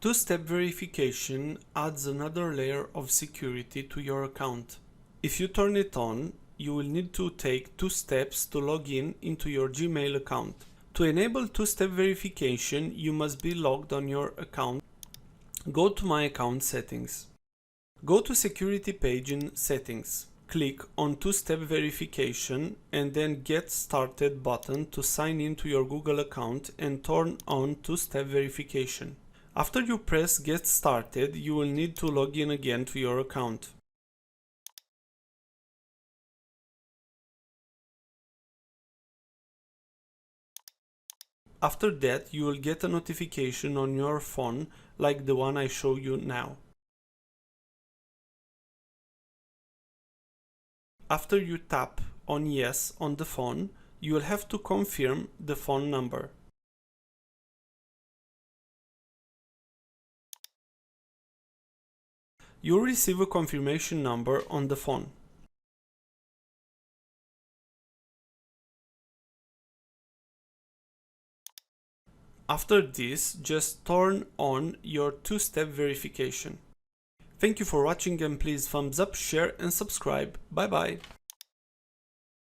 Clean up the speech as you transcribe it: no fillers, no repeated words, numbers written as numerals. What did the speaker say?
Two-step verification adds another layer of security to your account. If you turn it on, you will need to take 2 steps to log in into your Gmail account. To enable two-step verification, you must be logged on your account. Go to My Account Settings. Go to Security page in Settings. Click on Two-step verification and then Get Started button to sign into your Google account and turn on two-step verification. After you press Get Started, you will need to log in again to your account. After that, you will get a notification on your phone like the one I show you now. After you tap on Yes on the phone, you will have to confirm the phone number. You will receive a confirmation number on the phone. After this, just turn on your two-step verification. Thank you for watching and please thumbs up, share and subscribe. Bye bye.